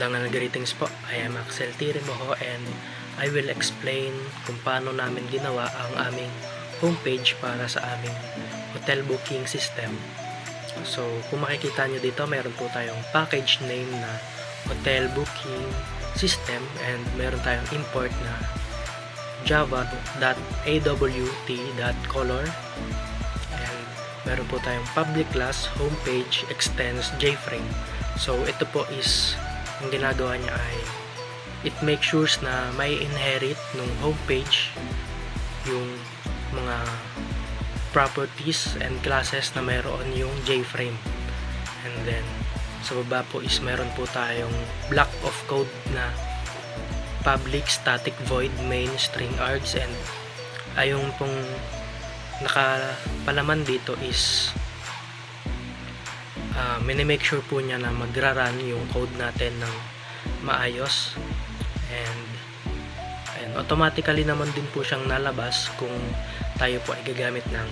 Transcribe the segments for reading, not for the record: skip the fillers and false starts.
Magandang greetings po. I am Axel Tirimoho and I will explain kung paano namin ginawa ang aming homepage para sa aming hotel booking system. So, kung makikita nyo dito, meron po tayong package name na hotel booking system and meron tayong import na java.awt.color and meron po tayong public class homepage extends JFrame. So, ito po is ang ginagawa niya ay it makes sure na may inherit nung homepage yung mga properties and classes na mayroon yung JFrame. And then sa baba po is meron po tayong block of code na public static void main string args, and ayong pong nakapalaman dito is minimake sure po niya na magra-run yung code natin ng maayos, and automatically naman din po siyang nalabas kung tayo po ay gagamit ng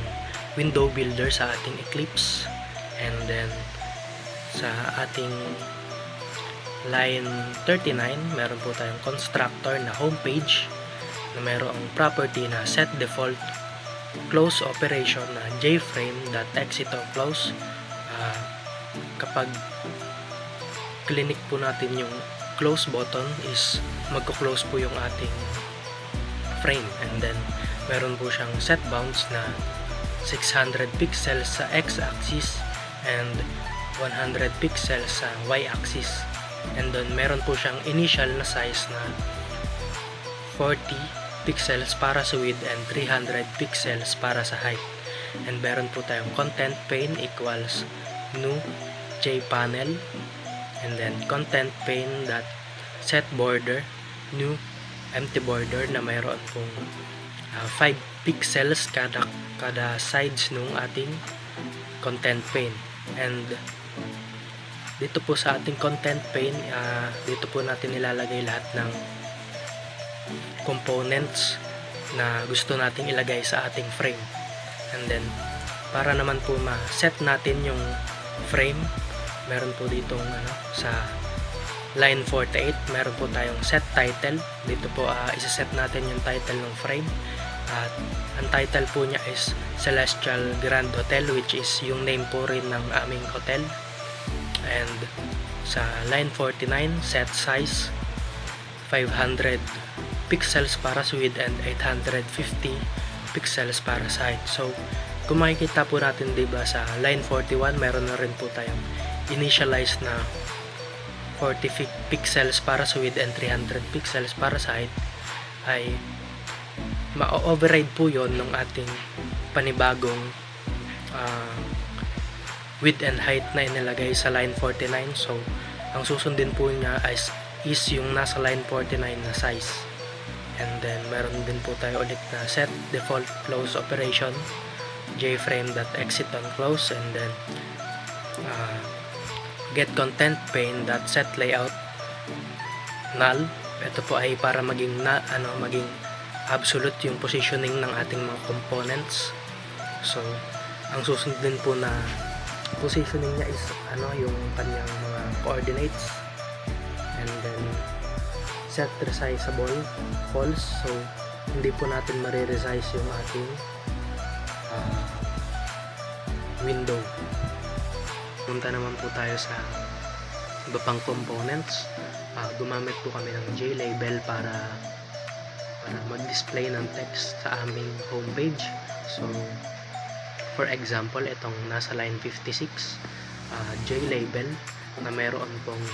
window builder sa ating Eclipse. And then sa ating line 39 meron po tayong constructor na homepage na mayroong property na set default close operation na jframe.exit or close. Kapag clinic po natin yung close button is magko-close po yung ating frame, and then meron po siyang set bounds na 600 pixels sa x-axis and 100 pixels sa y-axis, and then meron po siyang initial na size na 40 pixels para sa width and 300 pixels para sa height. And meron po tayong content pane equals new jpanel, and then content pane dot set border new empty border na mayroon pong 5 pixels kada sides nung ating content pane. And dito po sa ating content pane, dito po natin ilalagay lahat ng components na gusto nating ilagay sa ating frame. And then para naman po ma-set natin yung frame, meron po ditong sa line 48 meron po tayong set title. Dito po isa-set natin yung title ng frame, at ang title po niya is Celestial Grand Hotel, which is yung name po rin ng aming hotel. And sa line 49 set size 500 pixels para sa width and 850 pixels para sa height. So kung makikita po natin, diba, sa line 41 meron na rin po tayong initialize na 40 pixels para sa width and 300 pixels para sa height, ay ma-override po yon ng ating panibagong width and height na inilagay sa line 49. So ang susundin po niya is yung nasa line 49 na size. And then meron din po tayo ulit na set default close operation jframe.exit on close, and then get content pane.set layout null. Ito po ay para maging maging absolute yung positioning ng ating mga components. So ang susundin po na positioning niya is yung kanyang mga coordinates, and then set resizable false. So hindi po natin mariresize yung ating window. Punta naman po tayo sa iba pang components. Gumamit po kami ng JLabel para mag-display ng text sa aming homepage. So for example, itong nasa line 56, JLabel na meron pong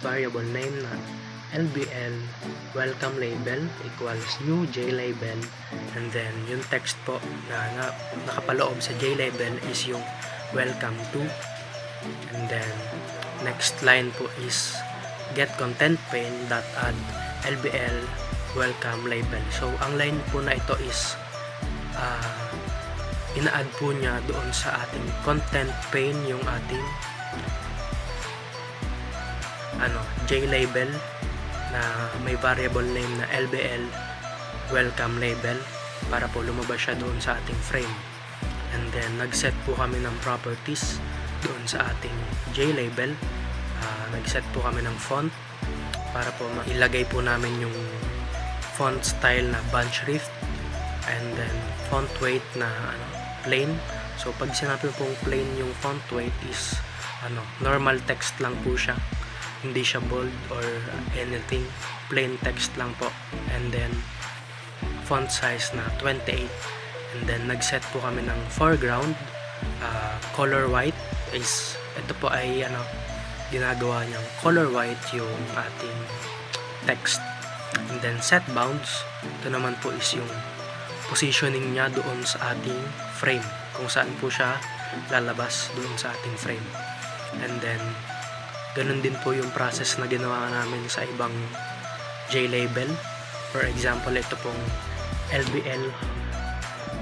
variable name na LBL welcome label equals new JLabel, and then yung text po na nakapaloob sa JLabel is yung welcome to. And then next line po is get content pane.add LBL welcome label. So ang line po na ito is ina-add po niya doon sa ating content pane yung ating JLabel na may variable name na LBL welcome label para po lumabas siya doon sa ating frame. And then nag-set po kami ng properties doon sa ating JLabel. Nag-set po kami ng font, para po mailagay po namin yung font style na bunch rift, and then font weight na plain. So pag sinabi pong plain yung font weight is normal text lang po siya, hindi siya bold or anything, plain text lang po. And then font size na 28, and then nag-set po kami ng foreground color white. Is ito po ay ginagawa niyang color white yung ating text. And then set bounds, ito naman po is yung positioning niya doon sa ating frame, kung saan po siya lalabas doon sa ating frame. And then ganun din po yung process na ginawa namin sa ibang J-label. For example, ito pong LBL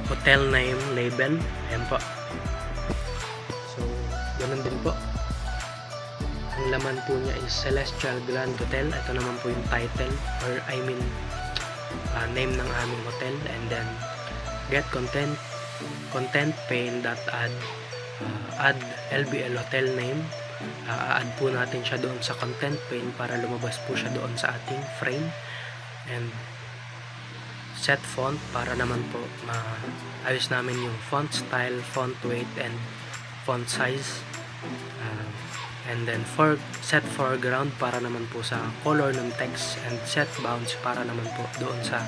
hotel name label, ayan po. So ganun din po. Ang laman po niya is Celestial Grand Hotel. Ito naman po yung title, or name ng aming hotel. And then get content pane dot add LBL hotel name. Add po natin siya doon sa content pane para lumabas po siya doon sa ating frame. And set font para naman po maayos namin yung font style, font weight, and font size. And then set foreground para naman po sa color ng text, and set bounds para naman po doon sa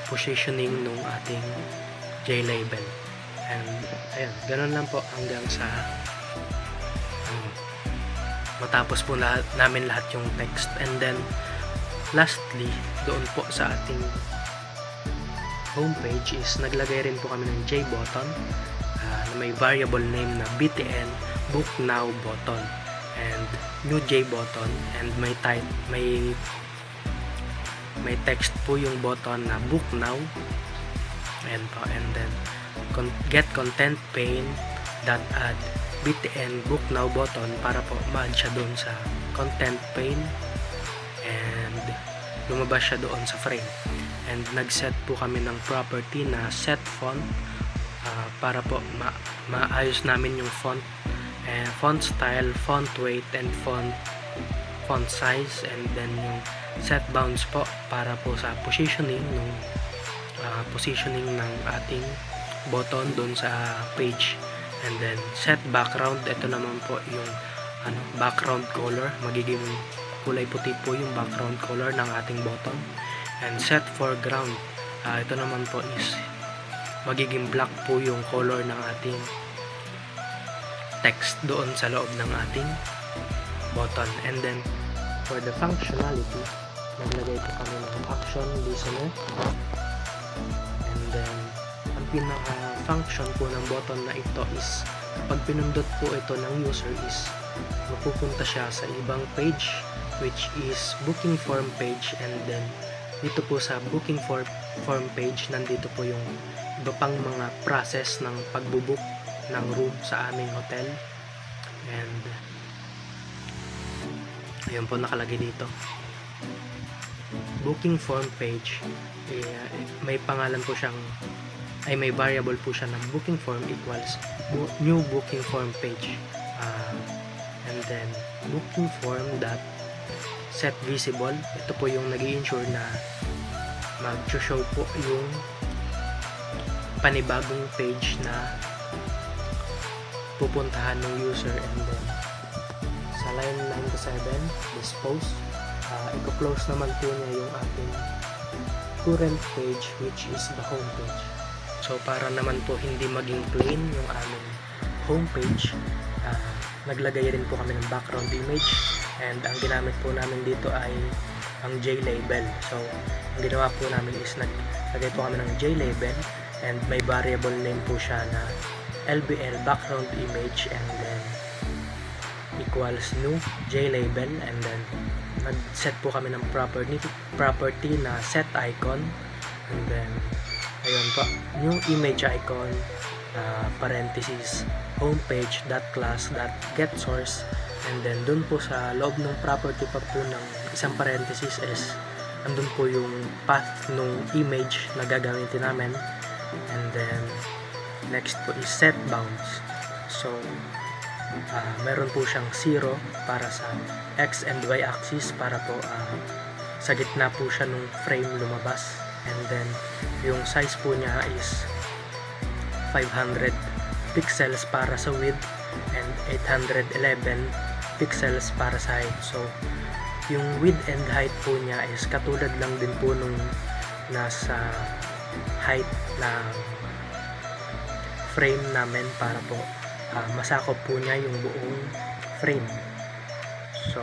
positioning ng ating J-label. And ayan, ganun lang po hanggang sa matapos po namin lahat yung text. And then lastly, doon po sa ating homepage is naglagay rin po kami ng J button na may variable name na BTN Book Now button, and new J button, and may text po yung button na Book Now. And then get content pane dot add BTN Book Now button para po ma-add siya doon sa content pane and lumabas siya doon sa frame. And nag-set po kami ng property na set font para po maayos namin yung font style, font weight, and font size. And then yung set bounds po para po sa positioning ng ating button doon sa page. And then set background, ito naman po yung background color, magiging kulay puti po yung background color ng ating button. And set foreground, ito naman po is magiging black po yung color ng ating text doon sa loob ng ating button. And then for the functionality, naglagay po kami ng action listener. And then ang pinaka function po ng button na ito is kapag pinundot po ito ng user is mapupunta siya sa ibang page, which is booking form page. And then dito po sa booking form page, nandito po yung iba pang mga process ng pagbubook ng room sa aming hotel. And ayun po nakalagay dito, booking form page, may pangalan po siyang, may variable po siya ng booking form equals new booking form page. And then booking form dot set visible, ito po yung nag-i-ensure na mag-show po yung panibagong page na pupuntahan ng user. And then sa line 97, dispose, i-close naman po niya yung ating current page, which is the home page. So para naman po hindi maging plain yung aming homepage, naglagay rin po kami ng background image. And ang ginamit po namin dito ay ang J-label. So ang ginawa po namin is naglagay po kami ng J-label, and may variable name po siya na LBL background image, and then equals new J-label. And then nag-set po kami ng property na set icon. And then ayun po, new image icon, parenthesis homepage.class.getSource. And then dun po sa loob ng property pa po ng isang parenthesis is andun po yung path ng image na gagamitin namin. And then next po is set bounds. So meron po siyang 0 para sa X and Y axis para po sa gitna po siya nung frame lumabas. And then yung size po niya is 500 pixels para sa width and 811 pixels para sa height. So yung width and height po niya is katulad lang din po nung nasa height ng frame namin para po masakop po niya yung buong frame. So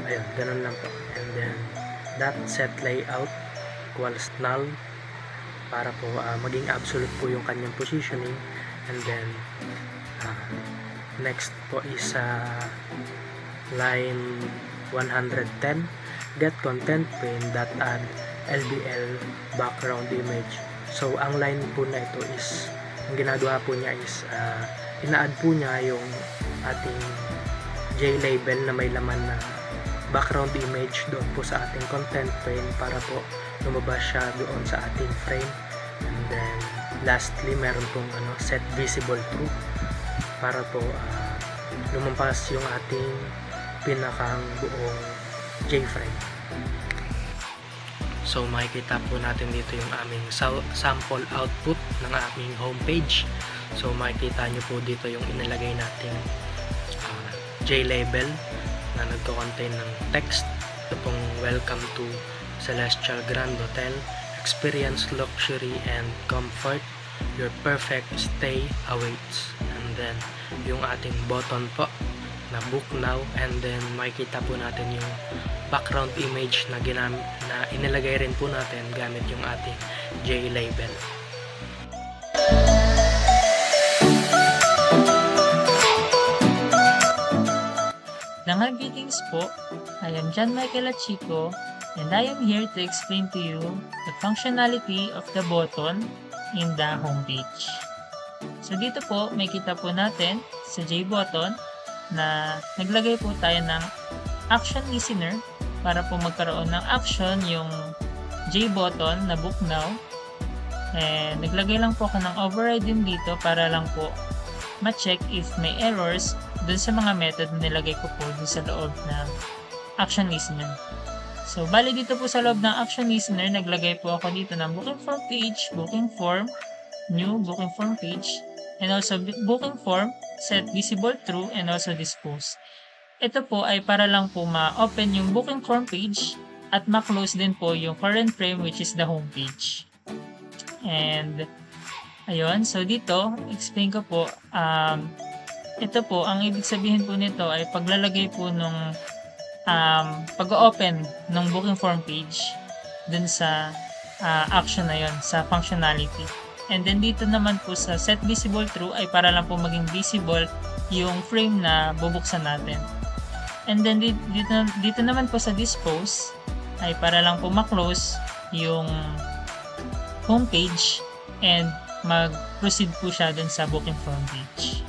ayun, ganun lang po. And then that set layout equals null para po maging absolute po yung kanyang positioning. And then next po is line 110, get content pane that add LBL background image. So ang line po na ito is, ang ginagawa po niya is ina-add po niya yung ating JLabel na may laman na background image doon po sa ating content pane para po lumabas siya doon sa ating frame. And then lastly, meron pong set visible true para po lumampas yung ating pinakang buong JFrame. So makikita po natin dito yung aming sample output ng aming homepage. So makikita nyo po dito yung inilagay nating JLabel na nagko-contain ng text. Ito pong welcome to Celestial Grand Hotel, experience luxury and comfort, your perfect stay awaits. And then yung ating button po na book now, and then makikita po natin yung background image na inilagay rin po natin gamit yung ating JLabel. Dangal greetings po, I am John Michael Achico and I am here to explain to you the functionality of the button in the homepage. So dito po, makikita po natin sa JButton na naglagay po tayo ng action listener para po magkaroon ng action yung JButton na book now. And naglagay lang po ako ng override din dito para lang po ma-check if may errors dun sa mga method na nilagay ko po dun sa loob ng action listener. So, bali dito po sa loob ng action listener, naglagay po ako dito ng booking form page, booking form, new booking form page, and also booking form, set visible true, and also dispose. Ito po ay para lang po ma-open yung booking form page at ma-close din po yung current frame which is the home page. And ayun, so dito, explain ko po, ito po, ang ibig sabihin po nito ay paglalagay po nung pag-open ng booking form page dun sa action na yon, sa functionality. And then dito naman po sa set visible true ay para lang po maging visible yung frame na bubuksan natin. And then dito naman po sa dispose ay para lang po ma-close yung homepage and mag-proceed po siya dun sa booking form page.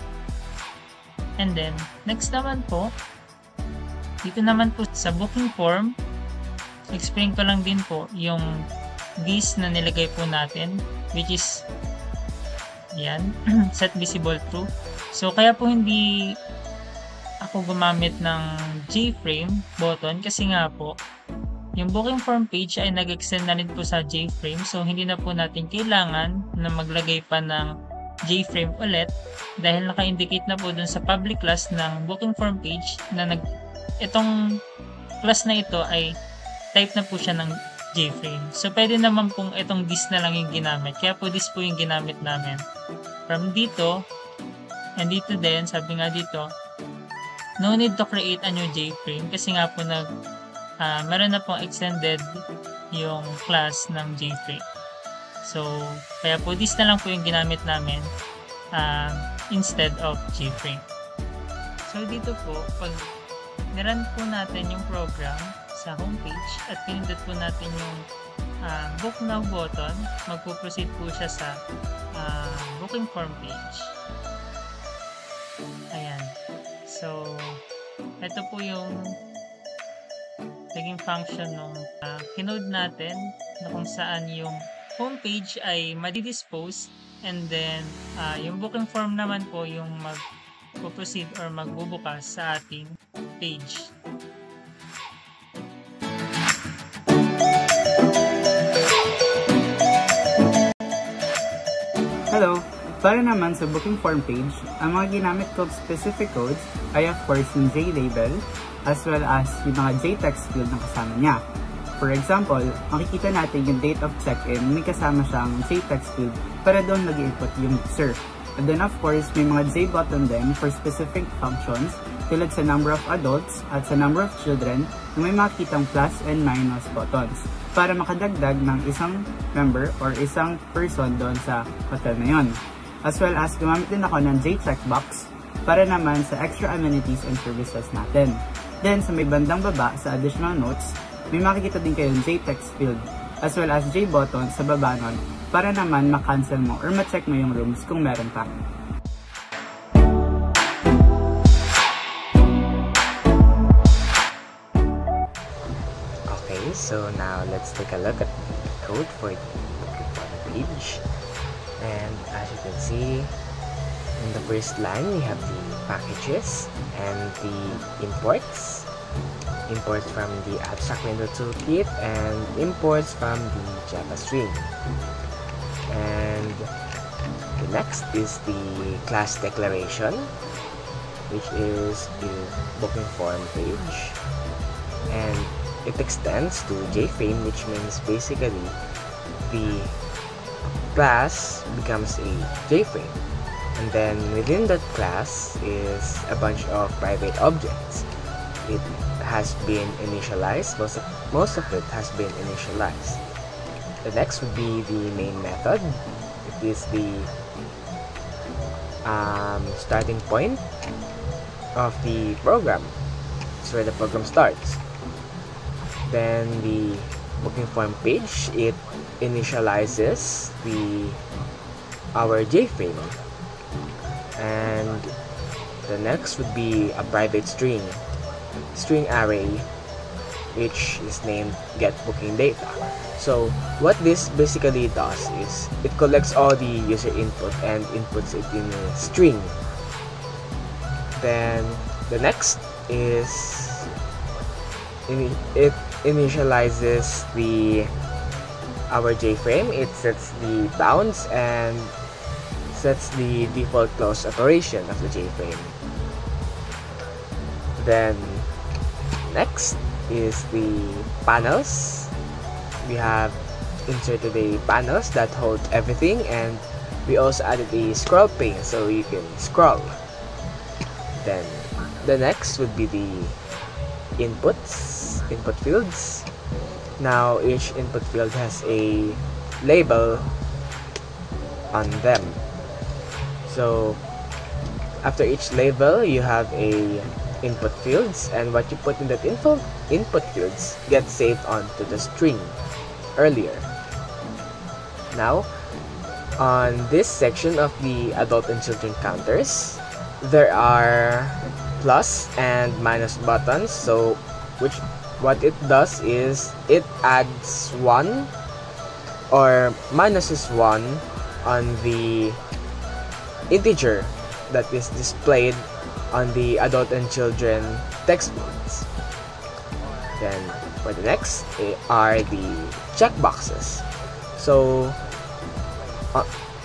And then next naman po, dito naman po sa booking form, explain ko lang din po yung this na nilagay po natin, which is yan, set visible true. So kaya po hindi ako gumamit ng JFrame button kasi nga po yung booking form page ay nag-extend na rin po sa JFrame, so hindi na po natin kailangan na maglagay pa ng JFrame ulit dahil naka-indicate na po dun sa public class ng booking form page na itong class na ito ay type na po siya ng JFrame. So pwede naman pong itong this na lang yung ginamit, kaya po this po yung ginamit namin. From dito and dito din, sabi nga dito, no need to create a new JFrame kasi nga po meron na pong extended yung class ng JFrame. So kaya po this na lang po yung ginamit namin instead of JFrame. So dito po, pag nirun po natin yung program sa homepage at pinindot po natin yung book now button, magpo-proceed po siya sa booking form page. Ayan. So ito po yung naging function nung kinode natin na kung saan yung homepage ay madi-dispose and then yung booking form naman po yung magpo-proceed or magbubukas sa ating page. Hello! Para naman sa booking form page, ang mga ginamit kong specific codes ay of course yung J-label as well as yung mga J-text field na kasama niya. For example, makikita natin yung date of check-in, may kasama siyang J-text field para doon mag-input yung user. And then of course, may mga J-button din for specific functions tulad sa number of adults at sa number of children na may makikitang plus and minus buttons para makadagdag ng isang member or isang person doon sa hotel na yon. As well as gumamit din ako ng J-checkbox para naman sa extra amenities and services natin. Then sa may bandang baba sa additional notes, may makikita din kayong J-text field as well as J-button sa baba nun para naman ma-cancel mo or ma-check mo yung rooms kung meron pa. Okay, so now let's take a look at the code for the booking form page. And as you can see, in the first line we have the packages and the imports. Imports from the abstract window toolkit and imports from the Java string. And the next is the class declaration, which is the booking form page. And it extends to JFrame, which means basically the class becomes a JFrame, and then within that class is a bunch of private objects. It has been initialized, most of it has been initialized. The next would be the main method. It is the starting point of the program. It's where the program starts. Then the booking form page, it initializes our JFrame, and the next would be a private string array, which is named get booking data. So what this basically does is it collects all the user input and inputs it in a string. Then the next is it initializes our JFrame. It sets the bounds and sets the default close operation of the JFrame. Then next is the panels. We have inserted the panels that hold everything, and we also added a scroll pane so you can scroll. Then the next would be the input fields. Now each input field has a label on them. So after each label you have a input fields, and what you put in that input fields gets saved onto the string earlier. Now on this section of the adult and children counters, there are plus and minus buttons. So what it does is it adds 1 or minuses 1 on the integer that is displayed on the adult and children text box. Then for the next are the checkboxes. So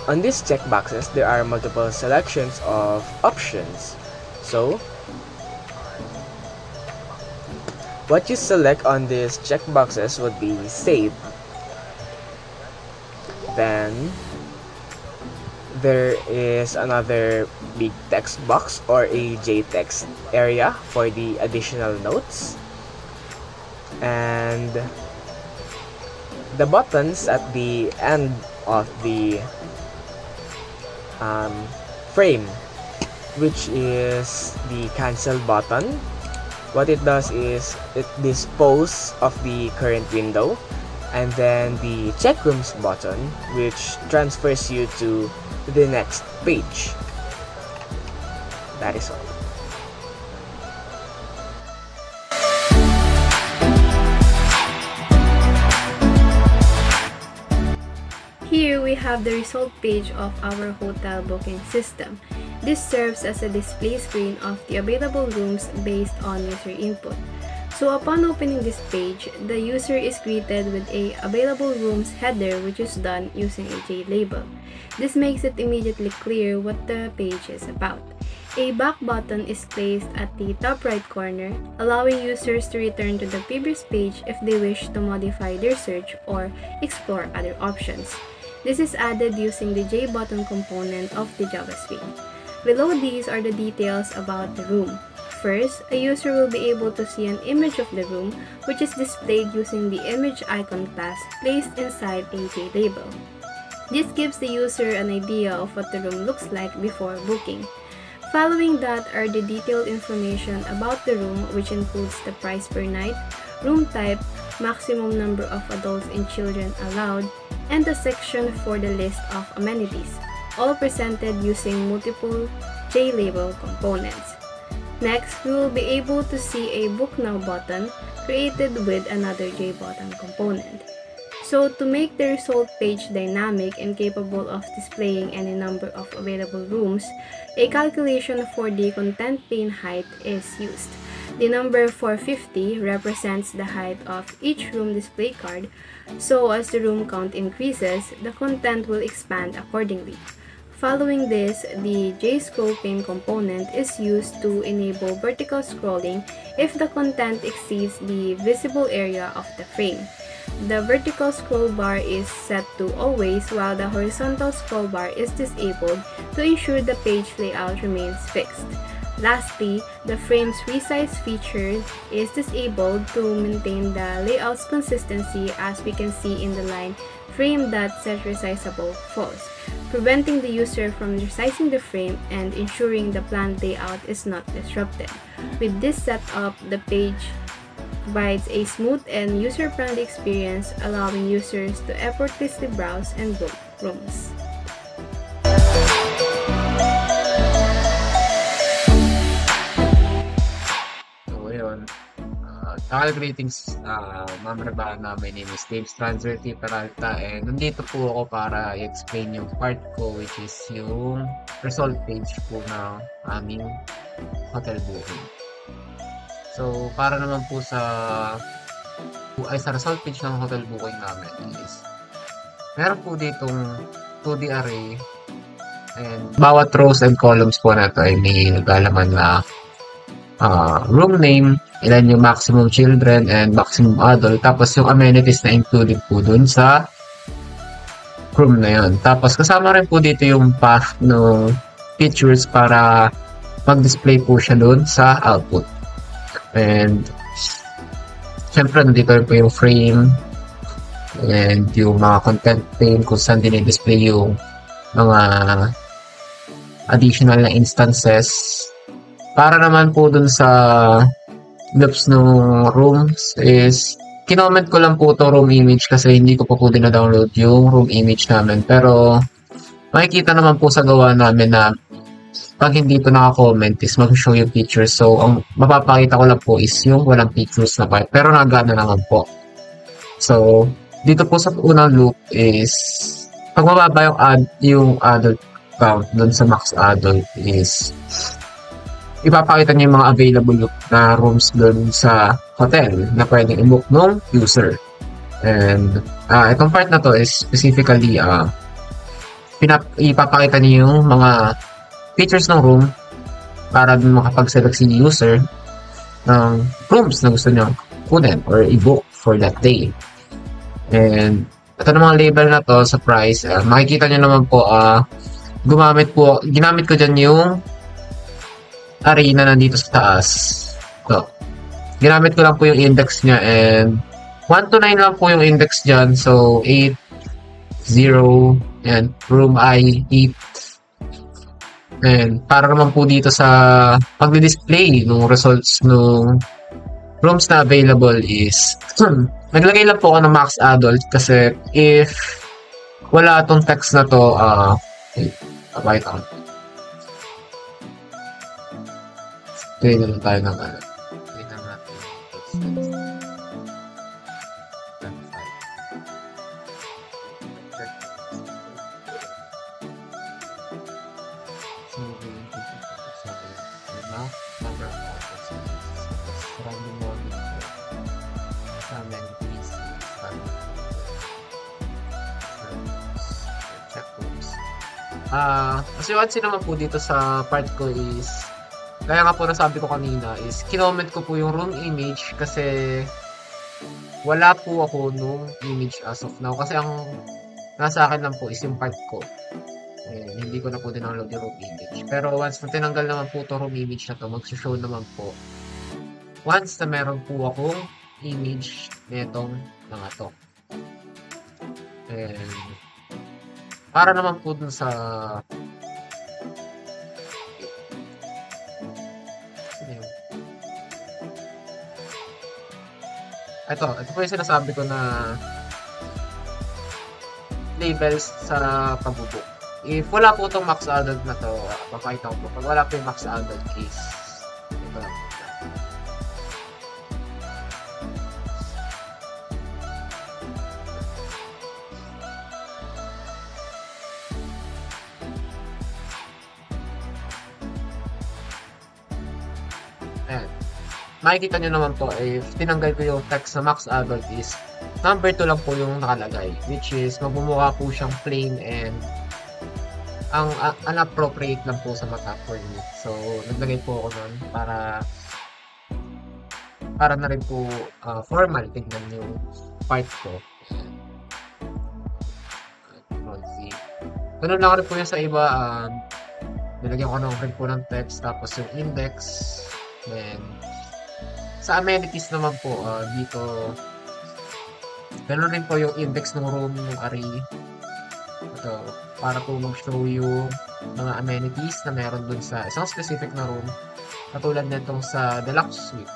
on these checkboxes there are multiple selections of options. So what you select on these checkboxes would be save. Then there is another big text box or a JText area for the additional notes. And the buttons at the end of the frame, which is the cancel button. What it does is it disposes of the current window, and then the check rooms button, which transfers you to the next page. That is all. Here we have the result page of our hotel booking system. This serves as a display screen of the available rooms based on user input. So upon opening this page, the user is greeted with a available rooms header which is done using a JLabel. This makes it immediately clear what the page is about. A back button is placed at the top right corner, allowing users to return to the previous page if they wish to modify their search or explore other options. This is added using the JButton component of the JavaScript. Below these are the details about the room. First, a user will be able to see an image of the room, which is displayed using the image icon class placed inside a JLabel. This gives the user an idea of what the room looks like before booking. Following that are the detailed information about the room, which includes the price per night, room type, maximum number of adults and children allowed, and the section for the list of amenities, all presented using multiple JLabel components. Next, we will be able to see a Book Now button created with another JButton component. So to make the result page dynamic and capable of displaying any number of available rooms, a calculation for the content pane height is used. The number 450 represents the height of each room display card, so as the room count increases, the content will expand accordingly. Following this, the JScroll pane component is used to enable vertical scrolling if the content exceeds the visible area of the frame. The vertical scroll bar is set to always, while the horizontal scroll bar is disabled to ensure the page layout remains fixed. Lastly, the frame's resize feature is disabled to maintain the layout's consistency, as we can see in the line frame.setResizable false, preventing the user from resizing the frame and ensuring the planned layout is not disrupted. With this setup, the page provides a smooth and user-friendly experience, allowing users to effortlessly browse and book rooms. Greetings, Ma'am Rebana. My name is James Transfer T. Peralta, and nandito po ako para i-explain yung part ko, which is yung result page po ng aming hotel booking. So, para naman po sa result page ng hotel booking namin is meron po ditong 2D array, and bawat rows and columns po na ito ay may naglalaman na room name, ilan yung maximum children and maximum adult, tapos yung amenities na included po dun sa room na yun. Tapos kasama rin po dito yung path ng pictures para mag-display po siya dun sa output. And syempre nandito rin po yung frame and yung mga content pane kung saan din-display yung mga additional na instances. Para naman po dun sa loops ng rooms is kinoment ko lang po to room image kasi hindi ko pa po dina-download yung room image namin. Pero makikita naman po sa gawa namin na pag hindi ito naka-comment is mag-show yung pictures. So, ang mapapakita ko lang po is yung walang pictures na part. Pero nagana naman po. So, dito po sa unang loop is pag mababa yung adult count dun sa max adult is ipapakita niya yung mga available na rooms doon sa hotel na pwedeng i-book ng user. And itong part na to is specifically ipapakita niya yung mga features ng room para dun makapag-select si user ng rooms na gusto niya kunin or i-book for that day. And ito na mga label na to sa price, makikita niyo naman po ginamit ko dyan yung array na nandito sa taas. So, ginamit ko lang po yung index niya and 1 to 9 lang po yung index dyan. So, 8, 0, and room I, 8. And para naman po dito sa pag-display ng results ng rooms na available is naglagay lang po ako ng max adult kasi if wala tong text na to, pakita ko. Okay, naman tayo ng Tingnan natin. So, na number of orders. Random morning po. Sa amenities, check rooms. Kasi once naman po dito sa part ko is, kaya nga po nasabi ko kanina is, kinoment ko po yung room image kasi wala po ako nung image as of now. Kasi ang nasa akin lang po is yung part ko. Hindi ko na po dindownload yung room image. Pero once na tinanggal naman po ito room image na to, mag-show naman po. Once na meron po akong image netong mga to. And para naman po dun sa ito po yung sinasabi ko na labels sa pagbubook. If wala po itong max adult na to, papakita ko po. Pag wala po yung max adult case, ito lang po. Ayan. Makikita nyo naman po, if tinanggal ko yung text sa max adult is number 2 lang po yung nakalagay, which is magbumukha po siyang plain and ang unappropriate lang po sa mata for me. So, naglagay po ako nun para na rin po formal tignan yung part ko. Ganun lang rin po yung sa iba. Nilagyan ko rin po ng text, tapos yung index. Then, sa amenities naman po, dito, ganoon rin po yung index ng room, ng array. Ito, para po mag-show yung mga amenities na meron dun sa isang specific na room. Katulad nitong sa deluxe suite.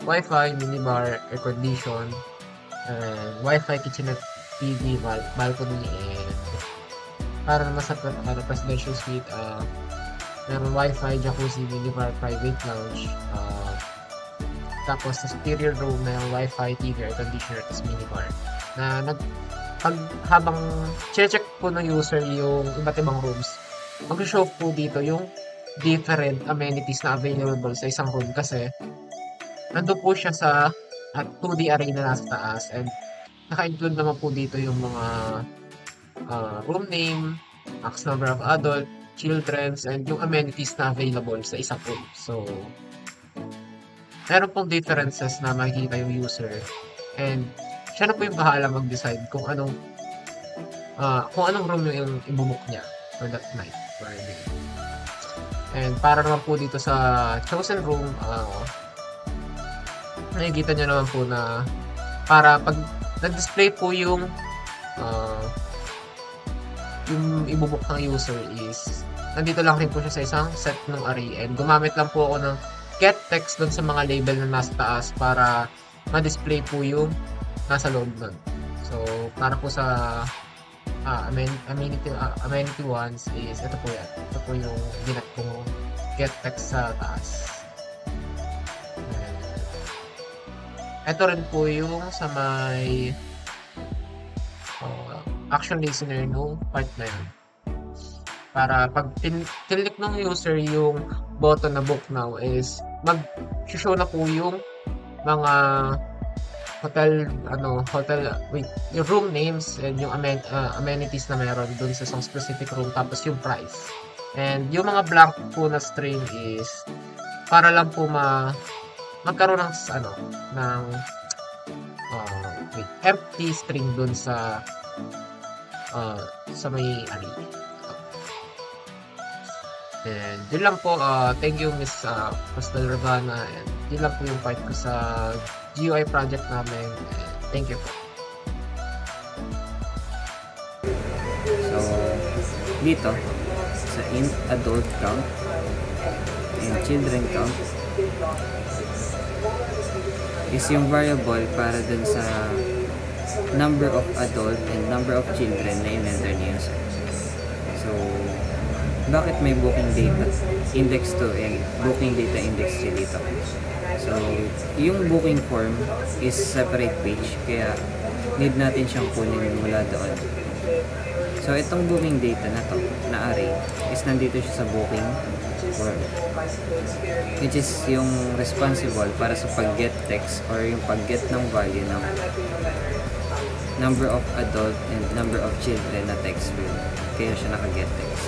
Wi-Fi, minibar, air condition, Wi-Fi, kitchenette, TV, balcony, and para naman sa presidential suite, meron Wi-Fi, jacuzzi, minibar, private lounge, tapos sa superior room na yung Wi-Fi, TV, air conditioner, tapos minibar. Na habang check po ng user yung iba't ibang rooms, mag-show po dito yung different amenities na available sa isang room kasi nandun po siya sa 2D array na nasa taas and naka-include naman po dito yung mga room name, max number of adult, children's, and yung amenities na available sa isang room. So, meron pong differences na makikita yung user and siya na po yung bahala mag-decide kung anong room yung ibubuk niya for that night or day. And para naman po dito sa chosen room, nakikita nyo naman po na para pag nag-display po yung ibubuk ng user is nandito lang rin po siya sa isang set ng array and gumamit lang po ako ng get text dun sa mga label na nasa taas para ma-display po yung nasa loob nun. So, para po sa amenity ones is ito po yan. Ito po yung ginat kong get text sa taas. Ito rin po yung sa may action listener nung part na yun. Para pag click ng user yung button na book now is mag-show na po yung mga yung room names and yung amenities na meron dun sa isang specific room tapos yung price. And yung mga blank po na string is para lang po magkaroon ng empty string dun sa may array. And yun lang po, thank you Miss Crystal Ravana, and yun lang po yung part ko sa GUI project namin, and thank you po. So dito sa int adult count and children count is yung variable para dun sa number of adult and number of children na in-enter niya. So bakit may booking data index 2 and booking data index 3 dito? So, yung booking form is separate page, kaya need natin siyang kunin mula doon. So, itong booking data na to, na array, is nandito siya sa booking form, which is yung responsible para sa pag-get text or yung pag-get ng value ng number of adult and number of children na text field. Kaya siya naka-get text.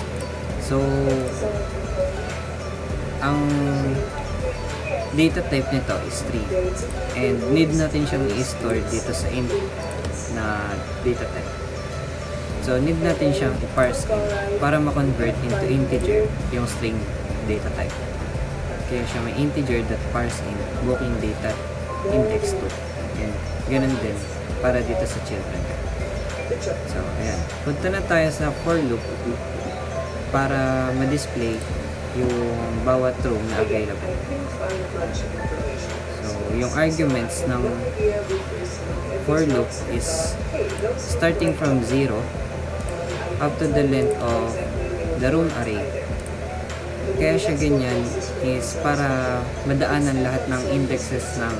So, ang data type nito is string, and need natin siyang i-store dito sa int na data type. So, need natin siyang i-parse para ma-convert into integer yung string data type. Kaya siya may integer that parse in booking data index 2. And ganun din para dito sa children. So, ayan. Punta na tayo sa for loop para ma-display yung bawat room na available. So, yung arguments ng for loop is starting from 0 up to the length of the room array. Kaya siya ganyan is para madaanan lahat ng indexes ng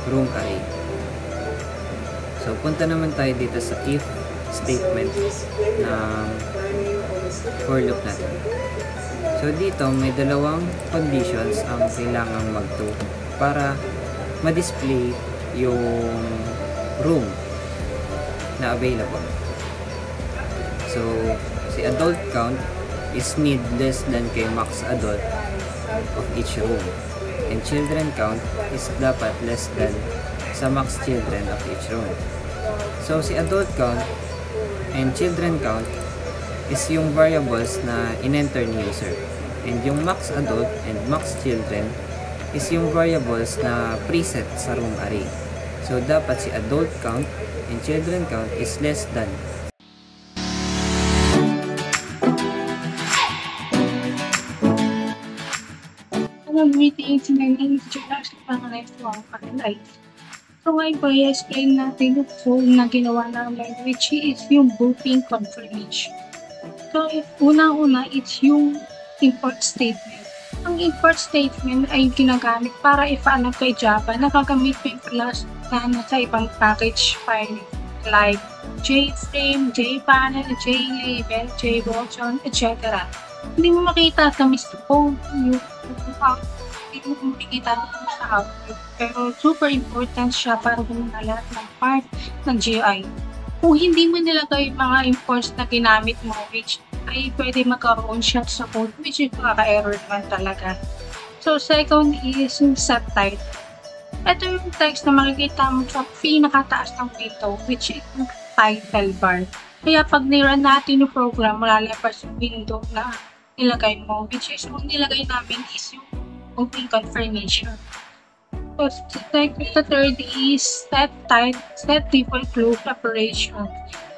room array. So, punta naman tayo dito sa if statement ng for loop natin. So, dito may dalawang conditions ang kailangang mag-true para ma-display yung room na available. So, si adult count is need less than kay max adult of each room. And children count is dapat less than sa max children of each room. So, si adult count and children count is yung variables na in-enter ni user. And yung max adult and max children is yung variables na preset sa room array. So, dapat si adult count and children count is less than. Meeting ng instructions para sa mga So, ngayon po, i-explain natin yung tool na ginawa namin, which is yung booking confirmation. So, unang-una, it's yung import statement. Ang import statement ay ginagamit para ipaalam kay Java na gagamit mo yung class na nasa ibang package file like JFrame, JPanel, JLabel, JButton, etc. Hindi mo makita sa Mr. Code yung hindi mo makikita sa output. Pero super important siya para gumana lahat ng part ng GUI. Kung hindi mo nilagay mga imports na ginamit mo, which ay pwede magkaroon siya sa code, which is makaka-error naman talaga. So, second is yung set title. Ito yung text na makikita mo sa pinakataas ng window, which is yung title bar. Kaya pag nirun natin yung program, malalabas yung window na nilagay mo, which is yung nilagay namin is yung booking confirmation. So, the third is set default close operation.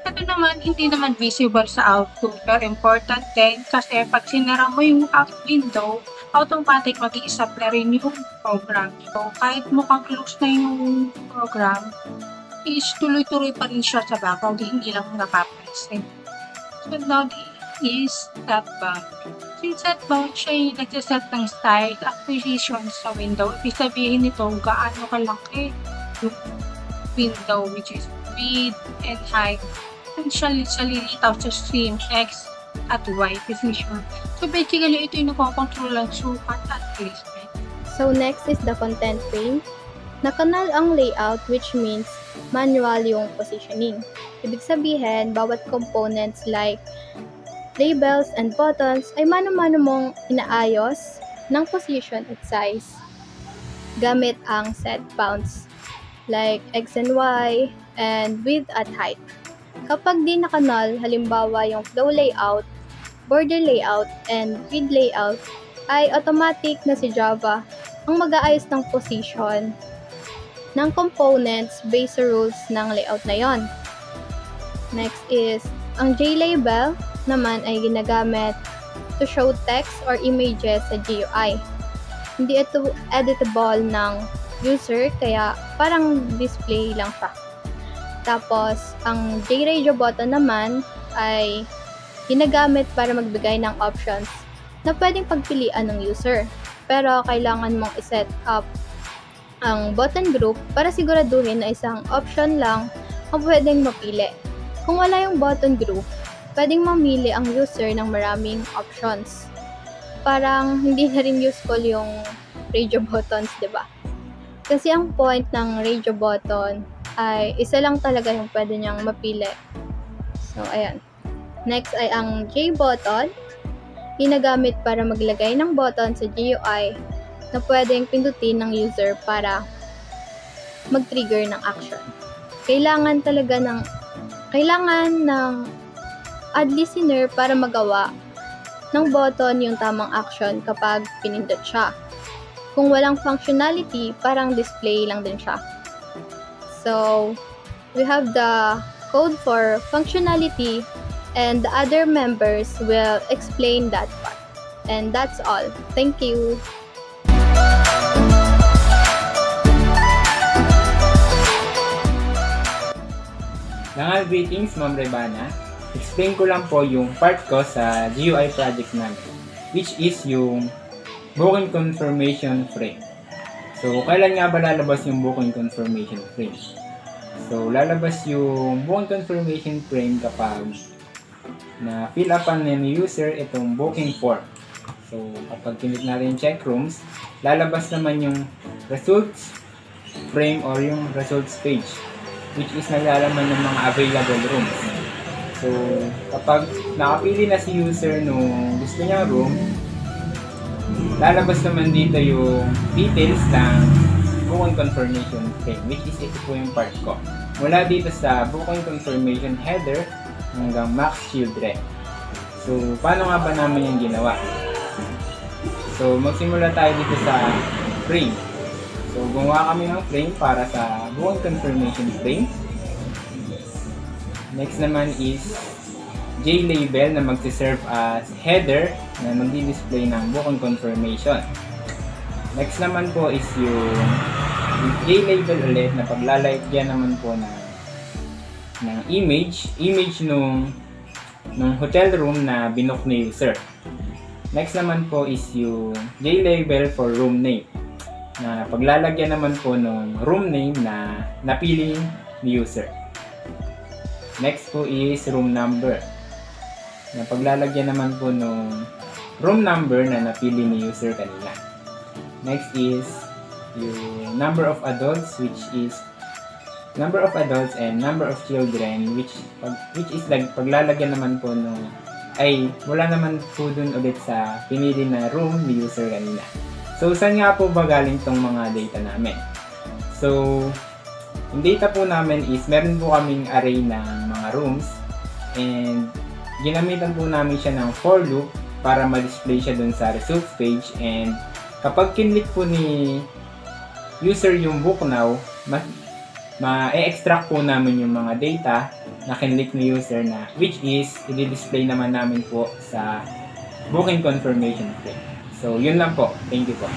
Ito naman, hindi naman visible sa output, pero important din kasi pag sinara mo yung window, automatic mag-i-stop na rin yung program. So, kahit mukhang close na yung program, is tuloy-tuloy pa rin siya sa background, hindi lang napapansin. So, now is setback. Since setback, siya yung nagsaset ng style acquisition sa window. Ibig sabihin nito, gaano kalaki yung window, which is width and height. And siya lilitaw sa stream X at Y position. So basically, ito yung nakakontrol ang sukat at placement. So next is the content frame. Nakanal ang layout, which means manual yung positioning. Ibig sabihin, bawat components like labels and buttons ay mano-mano mong inaayos ng position at size gamit ang set bounds like X and Y and width at height. Kapag di nakanal, halimbawa yung flow layout, border layout, and grid layout, ay automatic na si Java ang mag-aayos ng position ng components based sa rules ng layout na yon. Next is, ang JLabel naman ay ginagamit to show text or images sa GUI. Hindi ito editable ng user, kaya parang display lang siya. Tapos, ang JRadio button naman ay ginagamit para magbigay ng options na pwedeng pagpilian ng user. Pero, kailangan mong iset up ang button group para siguraduhin na isang option lang ang pwedeng mapili. Kung wala yung button group, pwedeng mamili ang user ng maraming options. parang hindi na rin useful yung radio buttons, di ba? Kasi ang point ng radio button ay isa lang talaga yung pwede niyang mapili. So, ayan. Next ay ang J button. Ginagamit para maglagay ng button sa GUI na pwedeng pindutin ng user para mag-trigger ng action. Kailangan ng ad listener para magawa ng button yung tamang action kapag pinindot siya. Kung walang functionality, parang display lang din siya. So, we have the code for functionality and the other members will explain that part. And that's all. Thank you. Mga greetings, Ma'am Rebana. Explain ko lang po yung part ko sa GUI project namin, which is yung booking confirmation frame. So, kailan nga ba lalabas yung booking confirmation frame? So, lalabas yung booking confirmation frame kapag na fill upan ng user itong booking form. So, kapag click natin yung check rooms, lalabas naman yung results frame or yung results page, which is naglalaman ng mga available rooms. So, kapag nakapili na si user nung gusto niyang room, lalabas naman dito yung details ng booking confirmation frame, which is ito po yung part ko. Mula dito sa booking confirmation header hanggang max children. So, paano nga ba namin yung ginawa? So, magsimula tayo dito sa frame. So, gumawa kami ng frame para sa booking confirmation frame. Next naman is JLabel na magsiserve as header na magdi-display ng booking confirmation. Next naman po is yung JLabel ulit na paglalagyan naman po ng image nung hotel room na binook ni user. Next naman po is yung JLabel for room name na paglalagyan naman po ng room name na napili ni user. Next po is room number na paglalagyan naman po ng room number na napili ni user kanina. Next is yung number of adults, which is number of adults and number of children, which is like paglalagyan naman po nung wala naman po dun ulit sa pinili na room ni user kanina. So, saan nga po ba galing tong mga data namin? So, yung data po namin is meron po kaming array ng mga rooms and ginamitan po namin siya ng for loop para ma-display siya dun sa results page, and kapag kinlik po ni user yung book now, ma-extract po namin yung mga data na kinlik ni user na which is i-display naman namin po sa booking confirmation frame. So, yun lang po. Thank you po.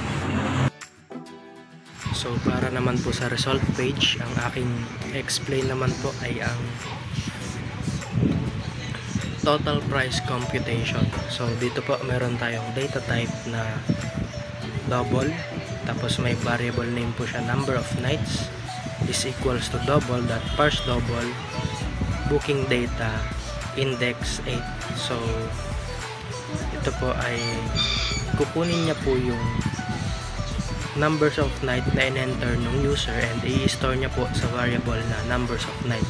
So, para naman po sa result page, ang aking explain naman po ay ang total price computation. So, dito po meron tayong data type na double, tapos may variable name po siya, number of nights is equals to double dot parse double booking data index 8. So, ito po ay kukunin niya po yung numbers of night na in-enter ng user and i-store niya po sa variable na numbers of night.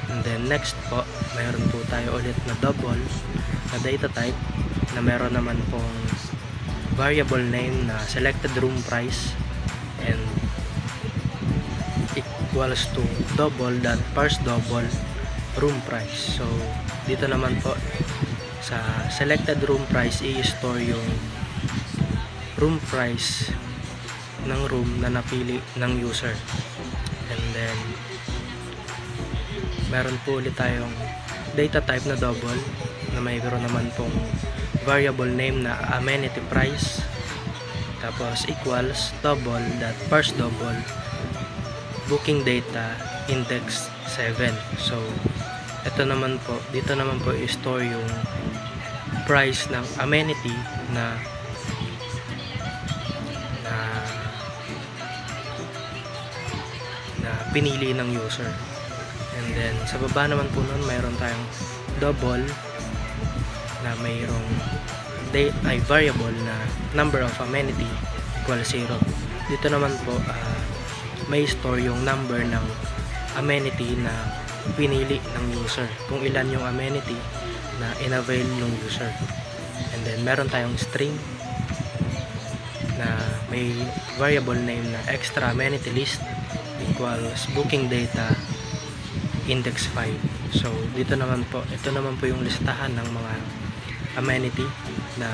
And then next po, mayroon po tayo ulit na double na data type na meron naman pong variable name na selected room price and equals to double dot parse double room price. So, dito naman po sa selected room price i-store yung room price ng room na napili ng user. And then meron po ulit tayong data type na double na mayroon naman pong variable name na amenity price, tapos equals double dot parse double booking data index 7. So, ito naman po, dito naman po i-store yung price ng amenity na pinili ng user. And then sa baba naman po nun mayroon tayong double na mayroong variable na number of amenity equals 0. Dito naman po may store yung number ng amenity na pinili ng user, kung ilan yung amenity na inavail ng user. And then meron tayong string na may variable name na extra amenity list equals booking data index 5. So dito naman po, ito naman po yung listahan ng mga amenity na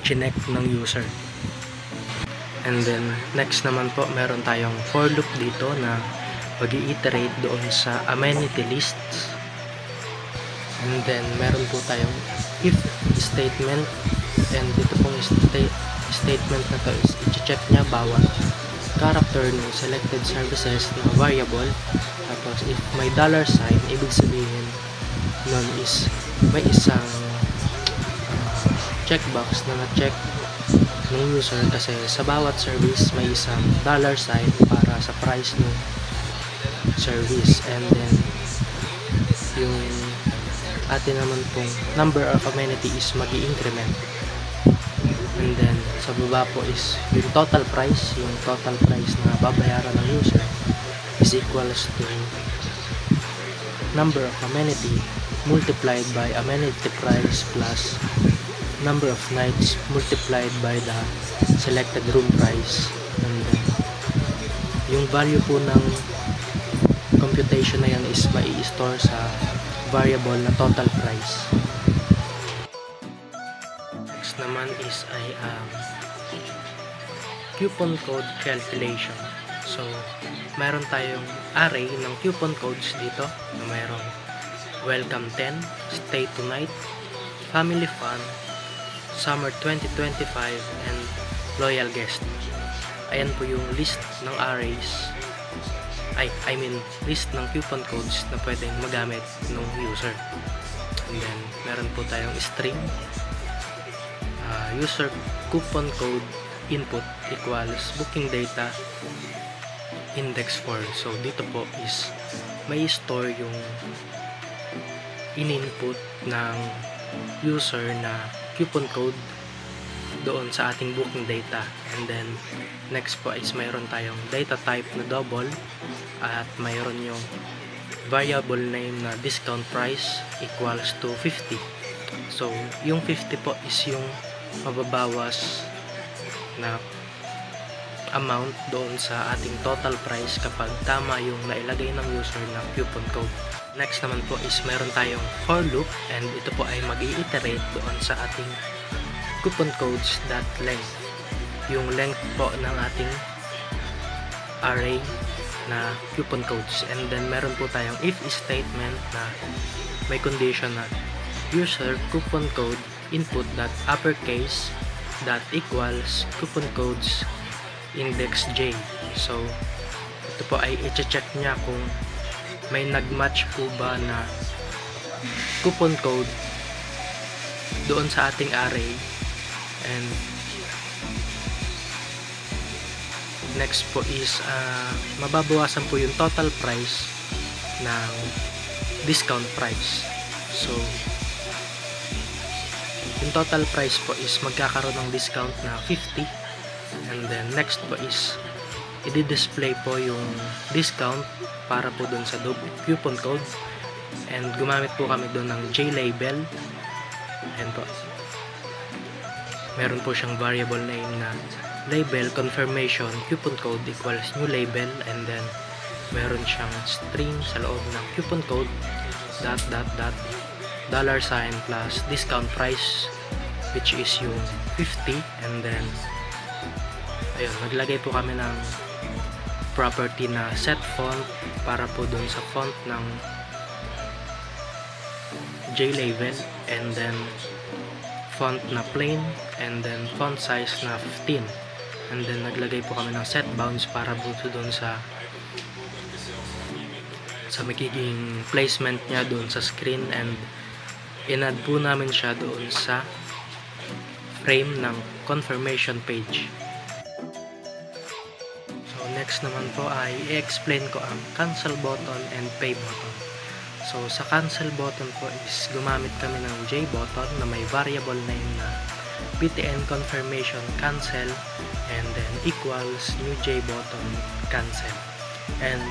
chinek ng user. And then next naman po, meron tayong for loop dito na mag-i-iterate doon sa amenity lists. And then meron po tayong if statement, and dito pong statement na to is i-check niya bawat character ng selected services na variable. Tapos if may $sign, ibig sabihin nun is may isang checkbox na na-check ng user, kasi sa bawat service may isang $sign para sa price ng service. And then yung atin naman pong number of amenity is mag-i-increment. And then sa baba po is yung total price na babayaran ng user is equals to number of amenity multiplied by amenity price plus number of nights multiplied by the selected room price. And then yung value po ng computation na yan is mai-store sa variable na total price. Next naman is ay coupon code calculation. So mayroon tayong array ng coupon codes dito na mayroong welcome 10, stay tonight, family fun, summer 2025, and loyal guest. Ayan po yung list ng arrays, list ng coupon codes na pwedeng magamit ng user. And then meron po tayong string user coupon code input equals booking data index 4. So dito po is may store yung in-input ng user na coupon code doon sa ating booking data. And then next po is mayroon tayong data type na double, at mayroon yung variable name na discount price equals to 50. So yung 50 po is yung mababawas na amount doon sa ating total price kapag tama yung nailagay ng user na coupon code. Next naman po is meron tayong for loop, and ito po ay mag-i-iterate doon sa ating coupon codes dot length, yung length po ng ating array na coupon codes. And then meron po tayong if statement na may condition na user coupon code input dot uppercase dot equals coupon codes index j. So ito po ay i-check niya kung may nag-match po ba na coupon code doon sa ating array. And next po is mababawasan po yung total price ng discount price. So yung total price po is magkakaroon ng discount na 50. And then next po is i-display po yung discount para po dun sa coupon code, and gumamit po kami dun ng JLabel. Ayan po, meron po siyang variable name na label confirmation coupon code equals new label, and then meron siyang string sa loob ng coupon code $sign plus discount price, which is yung 50. And then ayun, naglagay po kami ng property na set font para po dun sa font ng JLabel, and then font na plain, and then font size na 15. And then naglagay po kami ng set bounds para po dun sa magiging placement niya doon sa screen, and in-add po namin siya doon sa frame ng confirmation page. So next naman po ay i-explain ko ang cancel button and pay button. So sa cancel button po is gumamit kami ng J button na may variable name na btn confirmation cancel, and then equals new JButton cancel. And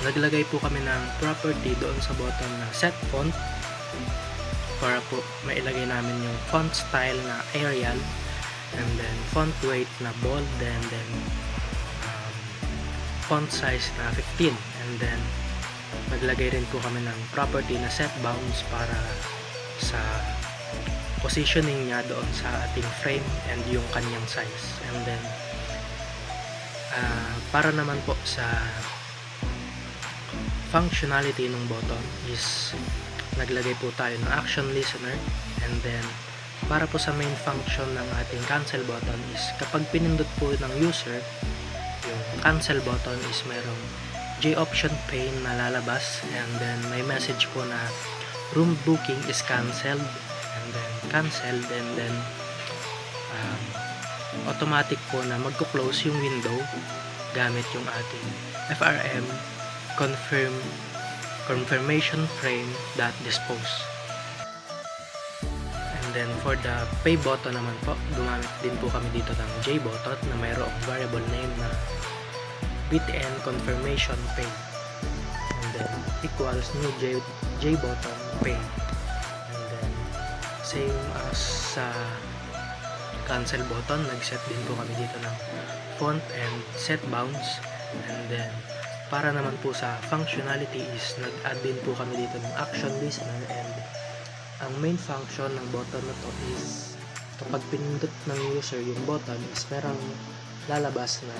naglagay po kami ng property doon sa button na set font para po mailagay namin yung font style na Arial, and then font weight na bold, and then font size na 15, and then naglagay rin po kami ng property na set bounds para sa positioning niya doon sa ating frame and yung kanyang size. And then para naman po sa functionality ng button is naglagay po tayo ng action listener, and then para po sa main function ng ating cancel button is kapag pinindot po ng user yung cancel button is merong J-option pane na lalabas, and then may message po na room booking is cancelled, and then cancelled, and then automatic po na magko-close yung window gamit yung ating FRM confirmation frame dot dispose. And then for the pay button naman po, gumamit din po kami dito ng JButton na mayroong variable name na btn confirmation pay, and then equals new JButton pay. And then same as sa cancel button, nag-set din po kami dito ng font and set bounds. And then para naman po sa functionality is nag-add din po kami dito ng action listener, and ang main function ng button na to is kapag pinindot ng user yung button is merong lalabas na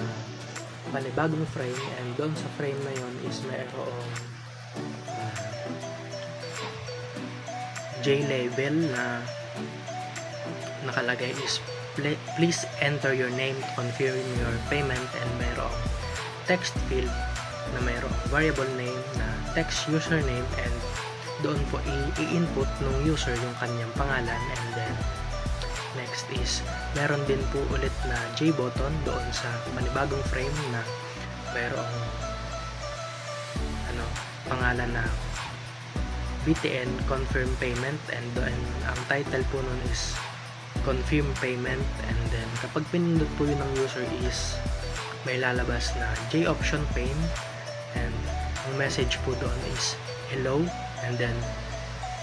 panibagong frame, and doon sa frame na yon is mayroong J-label na nakalagay is please enter your name to confirm your payment, and mayroong text field na mayroong variable name na text username, and doon po i-input ng user yung kanyang pangalan. And then next is meron din po ulit na JButton doon sa panibagong frame na mayroong pangalan na btn confirm payment, and then ang title po nun is confirm payment. And then kapag pinindot po yun ng user is may lalabas na J-option pane, and ang message po doon is hello, and then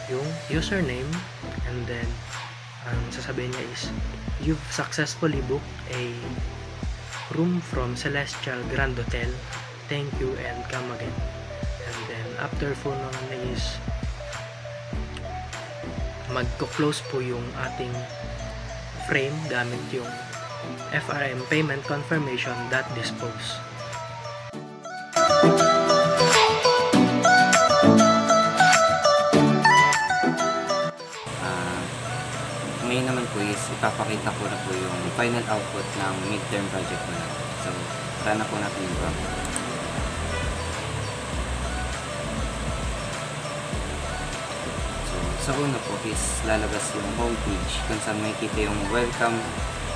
yung username, and then ang sasabihin niya is you've successfully booked a room from Celestial Grand Hotel, thank you and come again. And then after po nun is magko-close po yung ating frame gamit yung FRM payment confirmation dot dispose. Ngayon naman po is ipapakita ko na po yung final output ng midterm project ko na. So, tara na po natin yung program. So, sa una po is lalabas yung home page kung saan makikita yung welcome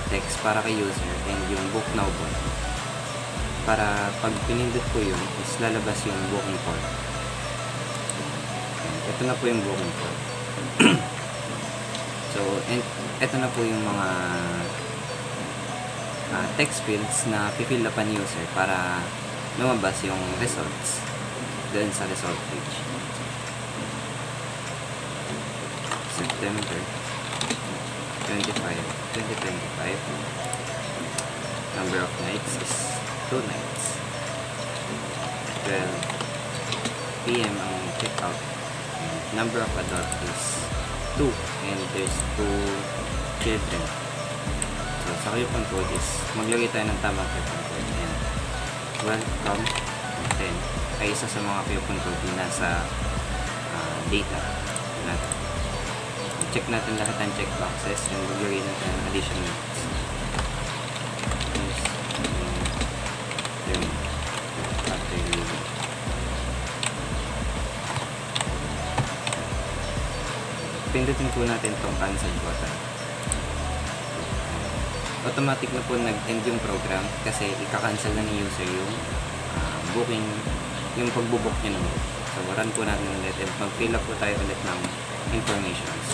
text para kay user and yung book now po. Para pag pinindot po yun is lalabas yung booking form. Ito na po yung booking form. So, and ito na po yung mga text fields na pifill upan user para lumabas yung results doon sa result page. September 25, 2025. Number of nights is 2 nights. 12 PM ang check out. And number of adults is 2, and there's 2 children. So sa coupon code is maglagay tayo ng tamang coupon code, and welcome 10 ay isa sa mga coupon code na nasa data natin. Check natin lahat ng checkboxes and maglagay natin ng additional notes. Yung after reading. Pindutin po natin itong cancel button. Automatic na po nag-end yung program kasi ika-cancel na ni user yung booking, yung pagbubook niya ng book. So, run po natin ulit and mag-fill up po tayo ulit ng informations.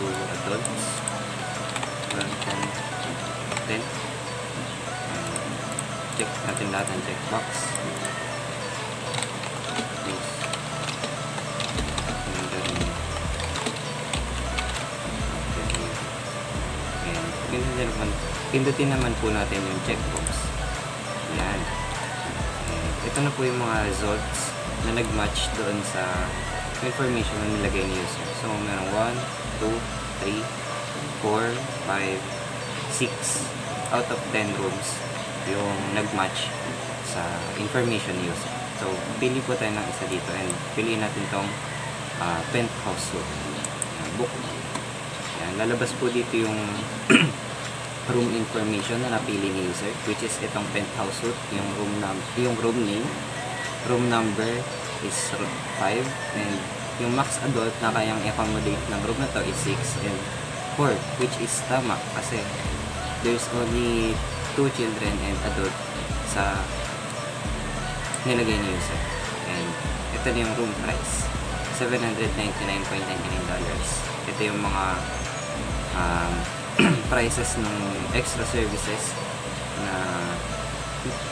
to adults. Welcome 10. Check natin lahat ng checkbox. Please. And then, and pindutin naman po natin yung checkbox. Yan. And ito na po yung mga results na nag-match doon sa information na nilagay ni user. So, meron 1, 2, 3, 4, 5, 6 out of 10 rooms yung nag-match sa information ni user. So, pili po tayo ng isa dito and piliin natin itong penthouse suite. Book. Yan, lalabas po dito yung room information na napili ni user, which is itong penthouse suite, yung room name, room number is 5, and yung max adult na kayang i-accommodate ng room na to is 6 and 4, which is tama kasi there's only 2 children and adult sa nilagay ni user. And ito na yung room price, $799.99. Ito yung mga prices ng extra services na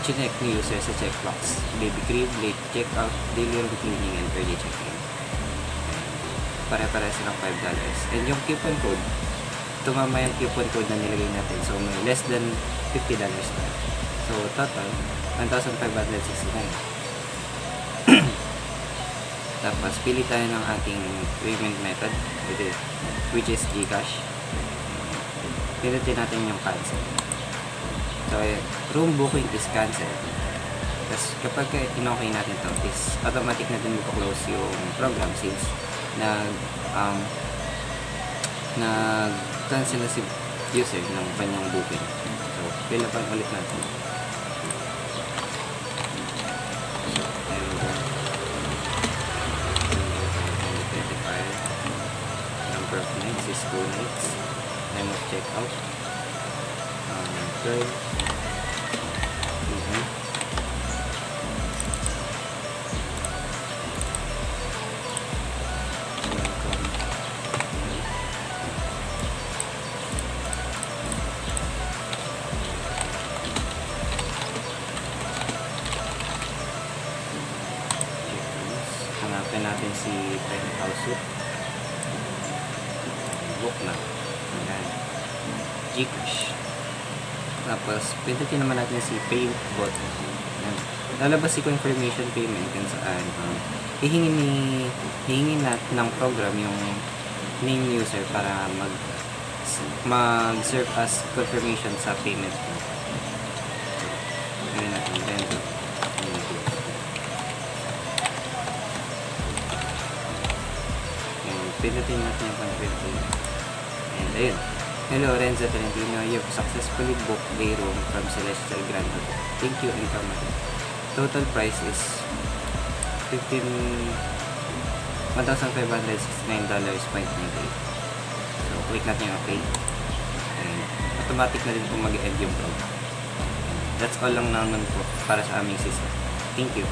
chinek ni user sa checkbox: baby crib, late checkout, daily room cleaning, and early check-in. Pare-pare silang $5. And yung coupon code, tumama yung coupon code na nilagay natin. So, may less than $50 na. So, total, 1,569. Tapos, pili tayo ng ating payment method, which is GCash. Pinutin natin yung cancel. So, room booking is cancelled. Tapos, kapag in-okay natin ito, is automatic na din mag-close yung program since nag-cancel na si user ng kanyang booking. So, fill upan ulit natin. Number of nights is 2 nights. Time of checkout 12 p.m. Hanapin natin si penthouse suite. Book na. Ayan. GCash. Tapos, pindutin naman natin si pay button. Ayan. Lalabas si confirmation payment kung saan hihingin natin ng program yung name user para mag-serve as confirmation sa payment. Ayan natin. Vendor. Pindutin natin yung confirmation. And ayun. Hello, Renza Tolentino. You've successfully booked day room from Celestial Grand Hotel. Thank you and come on. Total price is $1,569.98. So, click natin yung OK. And automatic na din po mag-end yung program. That's all lang naman po para sa aming system. Thank you.